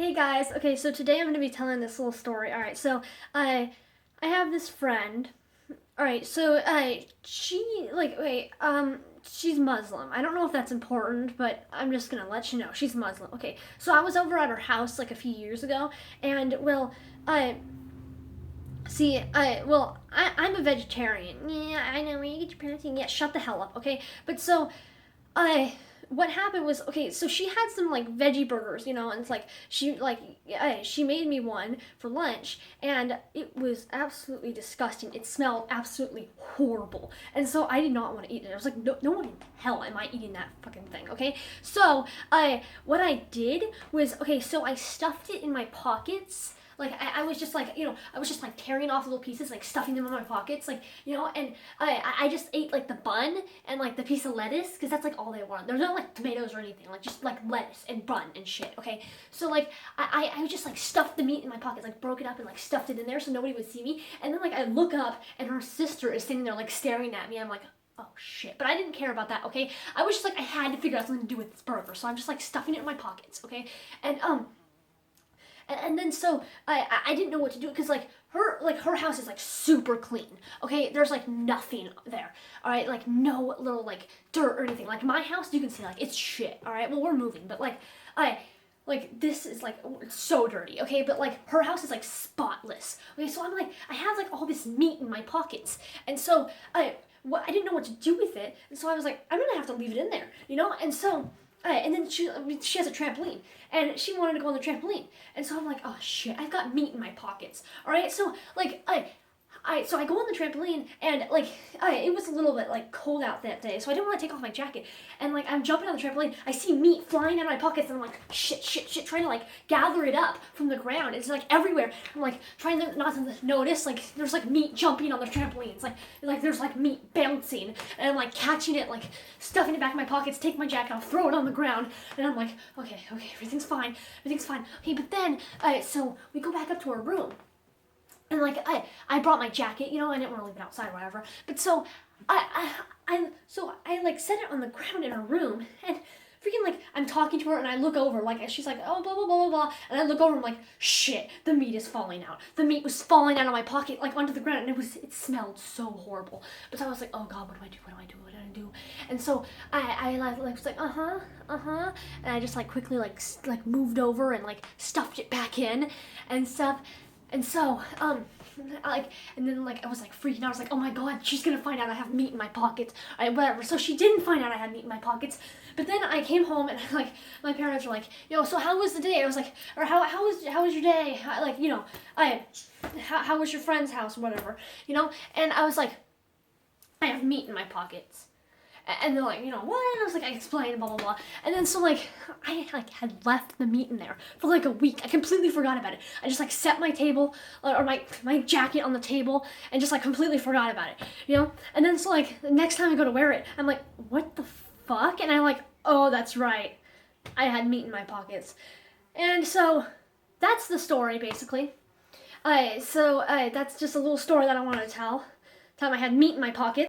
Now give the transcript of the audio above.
Hey guys, okay, so today I'm going to be telling this little story. Alright, so I have this friend. Alright, so she's Muslim. I don't know if that's important, but I'm just going to let you know. She's Muslim. Okay, so I was over at her house like a few years ago, and I'm a vegetarian. Yeah, I know where you get your protein. Yeah, shut the hell up, okay? But so, I what happened was, okay, so she had some like veggie burgers, and it's like she made me one for lunch, and it was absolutely disgusting. It smelled absolutely horrible, and so I did not want to eat it. I was like, no one in hell am I eating that fucking thing, okay? So I what I did was, okay, so I stuffed it in my pockets. Like I was just like, I was just like tearing off little pieces, like stuffing them in my pockets, like, and I just ate like the bun and like the piece of lettuce, because that's like all they want. There's no like tomatoes or anything, like just like lettuce and bun and shit, okay? So like I just like stuffed the meat in my pockets, like broke it up and like stuffed it in there so nobody would see me. And then like I look up and her sister is sitting there like staring at me. I'm like, oh shit. But I didn't care about that, okay? I was just like, I had to figure out something to do with this burger, so I'm just like stuffing it in my pockets, okay? And then so I didn't know what to do, because her house is like super clean. Okay, there's like nothing there. All right, like no little like dirt or anything. Like my house, you can see like it's shit. All right, well we're moving, but like this is like, it's so dirty. Okay, but like her house is like spotless. Okay, so I'm like, I have like all this meat in my pockets, and so I didn't know what to do with it, and so I was like, I'm gonna have to leave it in there, and so. And then she has a trampoline, and she wanted to go on the trampoline, and so I'm like, oh shit, I've got meat in my pockets. All right, so like so I go on the trampoline, and like it was a little bit like cold out that day, so I didn't want to take off my jacket. And like I'm jumping on the trampoline, I see meat flying out of my pockets, and I'm like, shit, trying to like gather it up from the ground. It's like everywhere. I'm like trying to not to notice, like there's like meat jumping on the trampoline. It's like there's like meat bouncing, and I'm like catching it, like stuffing it back in my pockets, take my jacket off, throw it on the ground, and I'm like, okay, everything's fine. Okay, but then so we go back up to our room. And like I brought my jacket, I didn't want to leave it outside or whatever. But so I like set it on the ground in her room, and freaking like I'm talking to her, and I look over, like she's like, oh blah blah blah blah blah, and I look over, I'm like, shit, the meat is falling out. The meat was falling out of my pocket, like onto the ground, and it smelled so horrible. But so I was like, oh god, what do I do? And so I was like, and I just like quickly like moved over and like stuffed it back in and stuff. And so, and then like I was like freaking out. I was like, oh my god, she's gonna find out I have meat in my pockets. Whatever. So she didn't find out I had meat in my pockets. But then I came home, and like my parents were like, so how was the day? I was like, or how was your day? How was your friend's house or whatever, And I was like, I have meat in my pockets. And they're like, what? And I was like, I explained, blah, blah, blah. And then so, like, I, like, had left the meat in there for, like, a week. I completely forgot about it. I just, like, set my table, or my jacket on the table, and just, like, completely forgot about it, And then so, like, the next time I go to wear it, I'm like, what the fuck? And I'm like, oh, that's right. I had meat in my pockets. And so, that's the story, basically. That's just a little story that I wanted to tell. Time I had meat in my pocket.